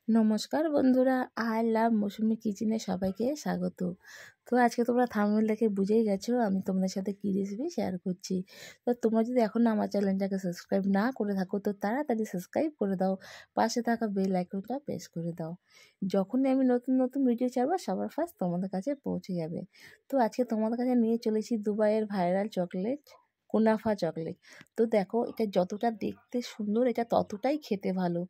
নমস্কার বন্ধুরা, I love মৌসুমি কিচেনে সবাইকে স্বাগত। তো আজকে তোমরা থাম্বনেল দেখে বুঝেই গেছো আমি তোমাদের সাথে কী রেসিপি শেয়ার করছি। তো তোমরা যদি এখনও আমার চ্যানেলটাকে সাবস্ক্রাইব না করে থাকো তো তাড়াতাড়ি সাবস্ক্রাইব করে দাও, পাশে থাকা বেল আইকনটা প্রেস করে দাও। যখনই আমি নতুন নতুন ভিডিও ছাড়বো সবার ফার্স্ট তোমাদের কাছে পৌঁছে যাবে। তো আজকে তোমাদের কাছে নিয়ে চলেছি দুবাইয়ের ভাইরাল চকলেট, কুনাফা চকলেট। তো দেখো, এটা যতটা দেখতে সুন্দর এটা ততটাই খেতে ভালো।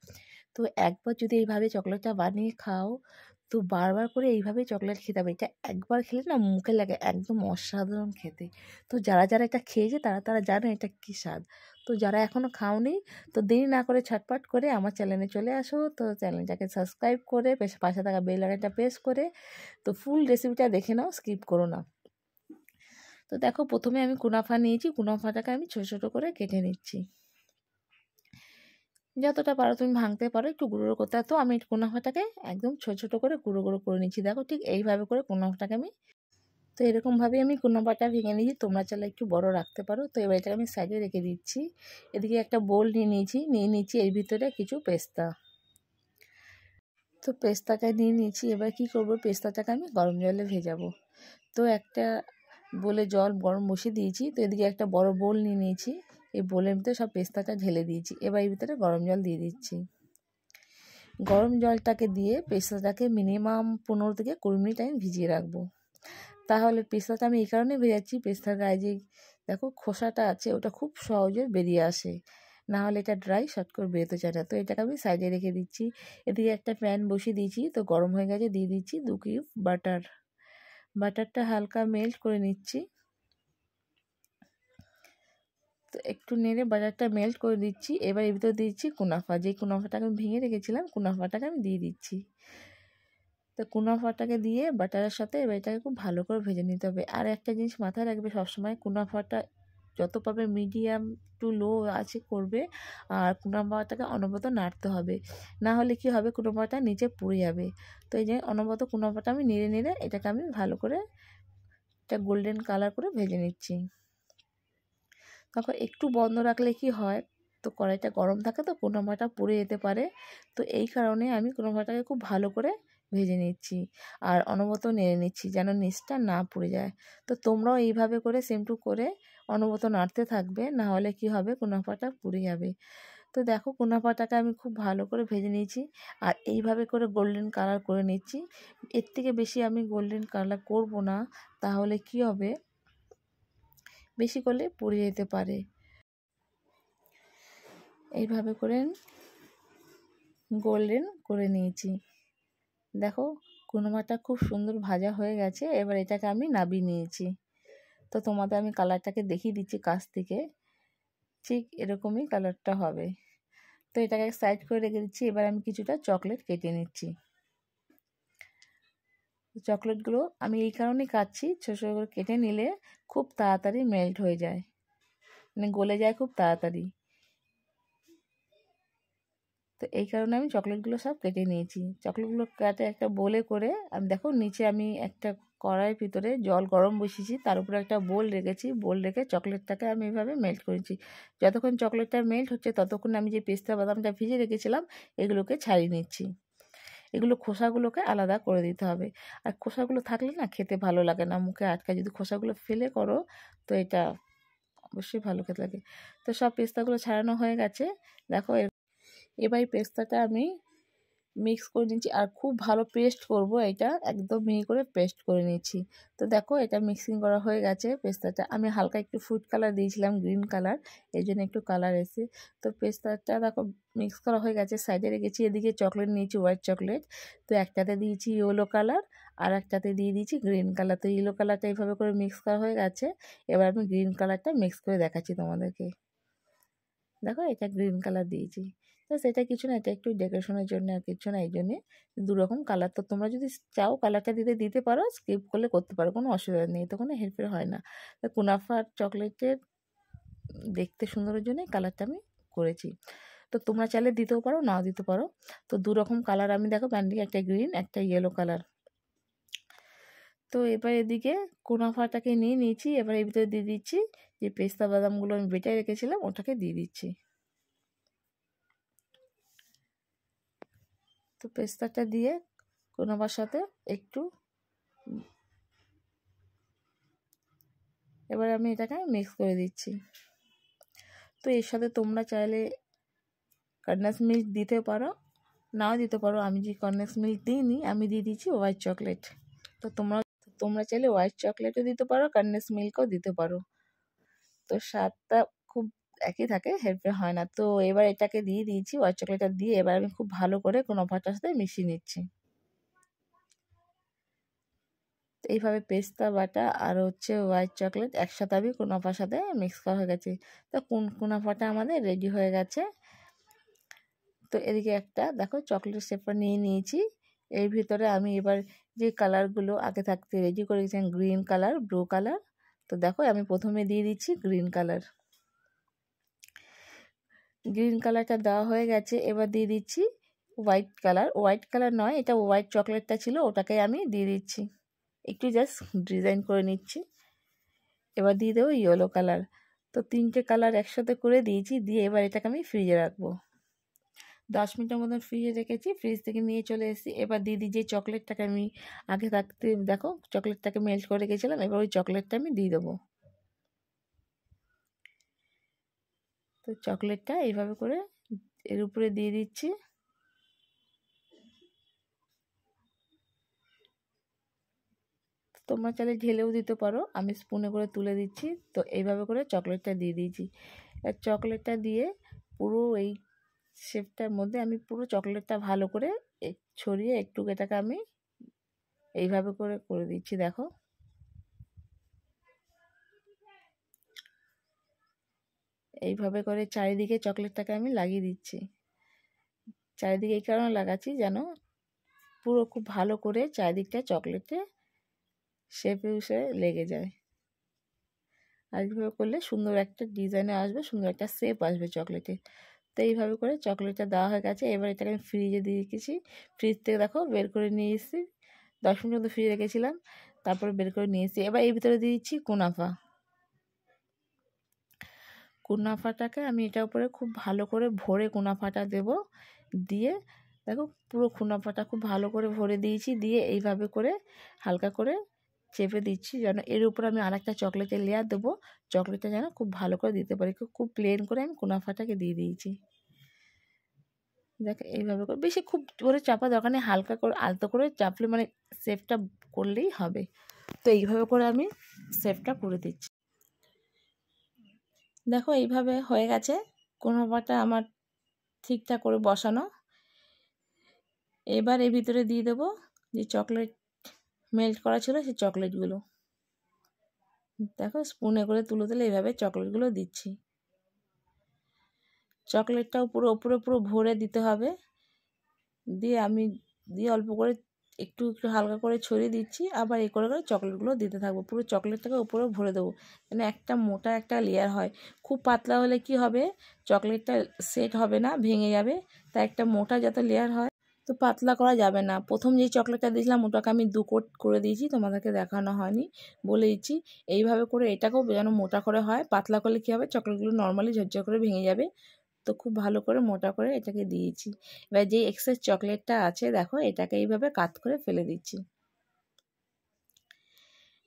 তো একবার যদি এইভাবে চকলেটটা বানিয়ে খাও তো বারবার করে এইভাবেই চকলেট খেতে হবে। এটা একবার খেলে না মুখে লাগে একদম অসাধারণ খেতে। তো যারা যারা এটা খেয়েছে তারা তারা জানে এটা কী স্বাদ। তো যারা এখনও খাওনি তো দেরি না করে ছটপট করে আমার চ্যানেলে চলে আসো। তো চ্যানেলটাকে সাবস্ক্রাইব করে পাশে থাকা বেল আইকনটা প্রেস করে তো ফুল রেসিপিটা দেখে নাও, স্কিপ করো না। তো দেখো, প্রথমে আমি কুনাফা নিয়েছি, কুনাফাটাকে আমি ছোটো ছোটো করে কেটে নিচ্ছি। যতটা পারো তুমি ভাঙতে পারো, একটু গুঁড়ো করতে হয়। তো আমি কুনাফাটাকে একদম ছোটো ছোটো করে গুঁড়ো গুঁড়ো করে নিচ্ছি। দেখো, ঠিক এইভাবে করে কুনাফাটাকে আমি তো এরকমভাবেই আমি কুনাফাটা ভেঙে নিয়েছি। তোমরা চাইলে একটু বড় রাখতে পারো। তো এবার এটাকে আমি সাইডে রেখে দিচ্ছি। এদিকে একটা বোল নিয়ে নিচ্ছি এর ভিতরে কিছু পেস্তা। তো পেস্তাটা নিয়ে নিয়েছি। এবার কি করব, পেস্তাটাকে আমি গরম জলে ভেজাবো। তো একটা বলে জল গরম বসিয়ে দিয়েছি। তো এদিকে একটা বড় বোল নিয়ে নিয়েছি। এই বোলের ভিতরে সব পেস্তাটা ঢেলে দিয়েছি। এবার এর ভিতরে গরম জল দিয়ে দিচ্ছি। গরম জলটাকে দিয়ে পেস্তাটাকে মিনিমাম 15 থেকে 20 মিনিট আমি ভিজিয়ে রাখবো। তাহলে পেস্তাটা আমি এই কারণে ভেজাচ্ছি, পেস্তার গায়ে যে দেখো খোসাটা আছে ওটা খুব সহজে বেরিয়ে আসে, না হলে এটা ড্রাই শর্ট করে বেরোতে চায় না। তো এটাকে আমি সাইডে রেখে দিচ্ছি। এদিকে একটা প্যান বসিয়ে দিয়েছি, তো গরম হয়ে গেছে, দিয়ে দিচ্ছি 2 কিউব বাটার। বাটারটা হালকা মেল্ট করে নিচ্ছি। তো একটু নেড়ে বাটারটা মেল্ট করে দিচ্ছি। এবার এর ভিতরে দিচ্ছি কুনাফা, যে কুনাফাটাকে আমি ভেঙে রেখেছিলাম কুনাফাটাকে আমি দিয়ে দিচ্ছি। তো কুনাফাটাকে দিয়ে বাটারের সাথে এবার এটাকে খুব ভালো করে ভেজে নিতে হবে। আর একটা জিনিস মাথায় রাখবে সবসময়, কুনাফাটা যত পারবে মিডিয়াম টু লো আছে করবে, আর কুনাফাটাকে অনবরত নাড়তে হবে, না হলে কি হবে কুনাফাটা নিচে পুড়ে যাবে। তো এই যে অনবরত কুনাফাটা আমি নেড়ে নেড়ে এটাকে আমি ভালো করে এটা গোল্ডেন কালার করে ভেজে নিচ্ছি। তখন একটু বন্ধ রাখলে কি হয়, তো কড়াইটা গরম থাকে তো কুনাফাটা পুড়ে যেতে পারে। তো এই কারণে আমি কুনাফাটাকে খুব ভালো করে ভেজে নিচ্ছি আর অনবরত নেড়ে নিচ্ছি যেন নিচটা না পুড়ে যায়। তো তোমরাও এইভাবে করে সেম টু করে অনবরত নাড়তে থাকবে, না হলে কি হবে কুনাফাটা পুড়ে যাবে। তো দেখো, কুনাফাটাকে আমি খুব ভালো করে ভেজে নিয়েছি আর এইভাবে করে গোল্ডেন কালার করে নিচ্ছি। এর থেকে বেশি আমি গোল্ডেন কালার করব না, তাহলে কি হবে বেশি করলে পুড়ে যেতে পারে। এইভাবে করে গোল্ডেন করে নিয়েছি। দেখো, কুনাফাটা খুব সুন্দর ভাজা হয়ে গেছে। এবার এটাকে আমি নামিয়ে নিয়েছি। তো তোমাদের আমি কালারটাকে দেখিয়ে দিচ্ছি কাছ থেকে, ঠিক এরকমই কালারটা হবে। তো এটাকে সাইড করে রেখে দিচ্ছি। এবার আমি কিছুটা চকলেট কেটে নিচ্ছি। চকলেটগুলো আমি এই কারণেই কাটছি, ছোটো ছোটো করে কেটে নিলে খুব তাড়াতাড়ি মেল্ট হয়ে যায়, মানে গলে যায় খুব তাড়াতাড়ি। তো এই কারণে আমি চকলেটগুলো সব কেটে নিয়েছি। চকলেটগুলো কেটে একটা বোলে করে আমি দেখো নিচে আমি একটা কড়াইয়ের ভিতরে জল গরম বসিয়েছি, তার উপরে একটা বোল রেখেছি। বোল রেখে চকলেটটাকে আমি এভাবে মেল্ট করেছি। যতক্ষণ চকলেটটা মেল্ট হচ্ছে ততক্ষণ আমি যে পেস্তা বাদামটা ভিজে রেখেছিলাম এগুলোকে ছাড়িয়ে নিচ্ছি। এগুলো খোসাগুলোকে আলাদা করে দিতে হবে। আর খোসাগুলো থাকলে না খেতে ভালো লাগে না, মুখে আটকায়। যদি খোসাগুলো ফেলে করো তো এটা অবশ্যই ভালো খেতে লাগে। তো সব পেস্তাগুলো ছাড়ানো হয়ে গেছে। দেখো, এবার এই পেস্তাটা আমি মিক্স করে নিচ্ছি আর খুব ভালো পেস্ট করব, এটা একদম মিহি করে পেস্ট করে নিচ্ছি। তো দেখো, এটা মিক্সিং করা হয়ে গেছে। পেস্তাটা আমি হালকা একটু ফুড কালার দিয়েছিলাম, গ্রিন কালার, এই জন্য একটু কালার এসে। তো পেস্তাটা দেখো মিক্স করা হয়ে গেছে, সাইডে রেখেছি। এদিকে চকলেট নিয়েছি, হোয়াইট চকলেট। তো একটাতে দিয়েছি ইয়েলো কালার আর একটাতে দিয়ে দিয়েছি গ্রিন কালার। তো ইয়েলো কালারটা এইভাবে করে মিক্স করা হয়ে গেছে। এবার আমি গ্রিন কালারটা মিক্স করে দেখাচ্ছি তোমাদেরকে। দেখো, এটা গ্রিন কালার দিয়েছি। তো সেটা কিছু না, এটা একটু ডেকোরেশনের জন্য আর কিছু না, এই জন্যে দুরকম কালার। তো তোমরা যদি চাও কালারটা দিতে পারো, স্কিপ করলে করতে পারো, কোনো অসুবিধা নেই, তো কোনো হেরফের হয় না। তো কুনাফার চকলেটের দেখতে সুন্দরের জন্যই কালারটা আমি করেছি। তো তোমরা চাইলে দিতেও পারো, নাও দিতে পারো। তো দুরকম কালার আমি দেখো ব্যান্ডিং, একটা গ্রিন একটা ইয়েলো কালার। তো এবার এদিকে কুনাফাটাকে নিয়ে নিয়েছি। এবার এর ভিতরে দিয়ে দিচ্ছি যে পেস্তা বাদামগুলো আমি বেটে রেখেছিলাম ওটাকে দিয়ে দিচ্ছি। তো তো পেস্তাটা দিয়ে কুনাফার সাথে একটু এবার আমি এটাকে মিক্স করে দিচ্ছি। তো এর সাথে তোমরা চাইলে কন্ডেন্স মিল্ক দিতে পারো, নাও দিতে পারো। আমি যে কন্ডেন্স মিল্ক দিইনি, আমি দিয়ে দিচ্ছি হোয়াইট চকলেট। তো তোমরা চাইলে হোয়াইট চকলেটও দিতে পারো, কন্ডেন্স মিল্কও দিতে পারো। তো স্বাদটা খুব একই থাকে, হেরফের হয় না। তো এবার এটাকে দিয়ে দিয়েছি, হোয়াইট চকলেটটা দিয়ে এবার আমি খুব ভালো করে কুনাফাটার সাথে মিশিয়ে নিচ্ছি। এইভাবে পেস্তা বাটা আর হচ্ছে হোয়াইট চকলেট একসাথে আমি কুনাফার সাথে মিক্স করা হয়ে গেছে। তো কুনাফাটা আমাদের রেডি হয়ে গেছে। তো এদিকে একটা দেখো চকলেট শেপটা নিয়ে নিয়েছি। এর ভিতরে আমি এবার যে কালারগুলো আগে থাকতে রেডি করে রেখেছিলাম, গ্রিন কালার, ব্লু কালার। তো দেখো আমি প্রথমে দিয়ে দিচ্ছি গ্রিন কালার। গ্রিন কালারটা দেওয়া হয়ে গেছে। এবার দিয়ে দিচ্ছি হোয়াইট কালার। হোয়াইট কালার নয়, এটা হোয়াইট চকলেটটা ছিল, ওটাকে আমি দিয়ে দিচ্ছি। একটু জাস্ট ডিজাইন করে নিচ্ছি। এবার দিয়ে দেবো ইয়েলো কালার। তো 3টে কালার একসাথে করে দিয়েছি। দিয়ে এবার এটাকে আমি ফ্রিজে রাখবো। 10 মিনিটের মতন ফ্রিজে রেখেছি। ফ্রিজ থেকে নিয়ে চলে এসেছি। এবার দিয়ে দিই যে চকলেটটাকে আমি আগে থাকতে দেখো চকলেটটাকে মেল্ট করে রেখেছিলাম, এবার ওই চকলেটটা আমি দিয়ে দেবো। তো চকলেটটা এইভাবে করে এর উপরে দিয়ে দিচ্ছি। তোমরা চাইলে ঢেলেও দিতে পারো, আমি স্পুনে করে তুলে দিচ্ছি। তো এইভাবে করে চকলেটটা দিয়ে দিয়েছি। আর চকলেটটা দিয়ে পুরো এই শেপটার মধ্যে আমি পুরো চকলেটটা ভালো করে ছড়িয়ে একটু এটাকে আমি এইভাবে করে করে দিচ্ছি। দেখো এইভাবে করে চারিদিকে চকলেটটাকে আমি লাগিয়ে দিচ্ছি। চারিদিকে এই কারণে লাগাচ্ছি যেন পুরো খুব ভালো করে চারিদিকটা চকলেটে শেপে লেগে যায়। আর এইভাবে করলে সুন্দর একটা ডিজাইনে আসবে, সুন্দর একটা শেপ আসবে চকলেটে। তো এইভাবে করে চকলেটটা দেওয়া হয়ে গেছে। এবার এটাকে আমি ফ্রিজে দিয়ে রেখেছি। ফ্রিজ থেকে দেখো বের করে নিয়ে এসেছি। 10 মিনিট মতো ফ্রিজে রেখেছিলাম, তারপরে বের করে নিয়ে এসেছি। এবার এর ভিতরে দিয়ে দিচ্ছি কুনাফা। কুনাফাটাকে আমি এটার উপরে খুব ভালো করে ভরে কুনাফাটা দেব। দিয়ে দেখো পুরো কুনাফাটা খুব ভালো করে ভরে দিয়েছি। দিয়ে এইভাবে করে হালকা করে চেপে দিচ্ছি যেন এর উপর আমি আরেকটা চকলেটের লেয়ার দেবো। চকলেটটা যেন খুব ভালো করে দিতে পারি। খুব প্লেন করে আমি কুনাফাটাকে দিয়ে দিয়েছি। দেখ এইভাবে করে বেশি খুব করে চাপা দরকার নেই, হালকা করে আলতো করে চাপলে মানে শেপটা করলেই হবে। তো এইভাবে করে আমি শেপটা করে দিচ্ছি। দেখো এইভাবে হয়ে গেছে কুনাফাটা আমার ঠিকঠাক করে বসানো। এবার এর ভিতরে দিয়ে দেবো যে চকলেট মেল্ট করা ছিল সেই চকলেটগুলো। দেখো স্পুনে করে তুলে তুলে এইভাবে চকলেটগুলো দিচ্ছি। চকলেটটাও পুরো উপরে পুরো ভরে দিতে হবে। দিয়ে আমি অল্প করে একটু একটু হালকা করে ছড়িয়ে দিচ্ছি। আবার এই করে করে চকলেটগুলো দিতে থাকবো। পুরো চকলেটটাকে উপরে ভরে দেবো যেন একটা মোটা একটা লেয়ার হয়। খুব পাতলা হলে কি হবে, চকলেটটা সেট হবে না, ভেঙে যাবে। তাই একটা মোটা যাতে লেয়ার হয়। তো পাতলা করা যাবে না। প্রথম যেই চকলেটটা দিয়েছিলাম ওটাকে আমি 2 কোট করে দিয়েছি, তোমাদেরকে দেখানো হয়নি, বলে দিচ্ছি। এইভাবে করে এটাকেও যেন মোটা করে হয়। পাতলা করলে কী হবে, চকলেটগুলো নর্মালি ঝরঝর করে ভেঙে যাবে। তো খুব ভালো করে মোটা করে এটাকে দিয়েছি। এবার যেই এক্সেস চকলেটটা আছে দেখো এটাকে এইভাবে কাট করে ফেলে দিচ্ছি।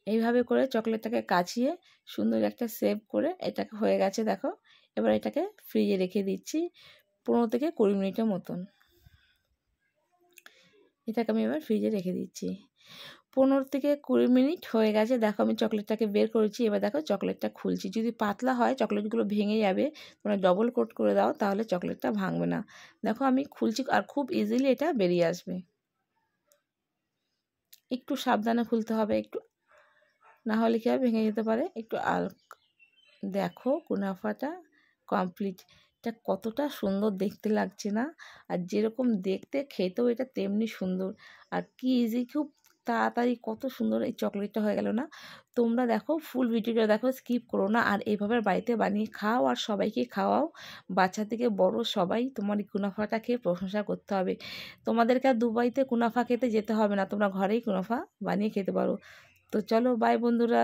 এইভাবে করে চকলেটটাকে কাচিয়ে সুন্দর একটা শেপ করে এটাকে হয়ে গেছে দেখো। এবার এটাকে ফ্রিজে রেখে দিচ্ছি 15 থেকে 20 মিনিটের মতন। এটাকে আমি এবার ফ্রিজে রেখে দিচ্ছি। 15 থেকে 20 মিনিট হয়ে গেছে। দেখো আমি চকলেটটাকে বের করেছি। এবার দেখো চকলেটটা খুলছি। যদি পাতলা হয় চকলেটগুলো ভেঙে যাবে, তোমরা ডবল কোট করে দাও তাহলে চকলেটটা ভাঙবে না। দেখো আমি খুলছি আর খুব ইজিলি এটা বেরিয়ে আসবে। একটু সাবধানে খুলতে হবে, একটু না হলে কী হবে ভেঙে যেতে পারে। একটু দেখো কুনাফাটা কমপ্লিট। এটা কতটা সুন্দর দেখতে লাগছে না? আর যেরকম দেখতে খেতেও এটা তেমনি সুন্দর। আর কি ইজি, খুব তাড়াতাড়ি কত সুন্দর এই চকলেটটা হয়ে গেল না? তোমরা দেখো ফুল ভিডিওটা দেখো, স্কিপ করো না। আর এইভাবে বাড়িতে বানিয়ে খাও আর সবাইকে খাওয়াও। বাচ্চা থেকে বড় সবাই তোমার এই কুনাফাটা খেয়ে প্রশংসা করতে হবে। তোমাদেরকে আর দুবাইতে কুনাফা খেতে যেতে হবে না, তোমরা ঘরেই কুনাফা বানিয়ে খেতে পারো। তো চলো বাই বন্ধুরা।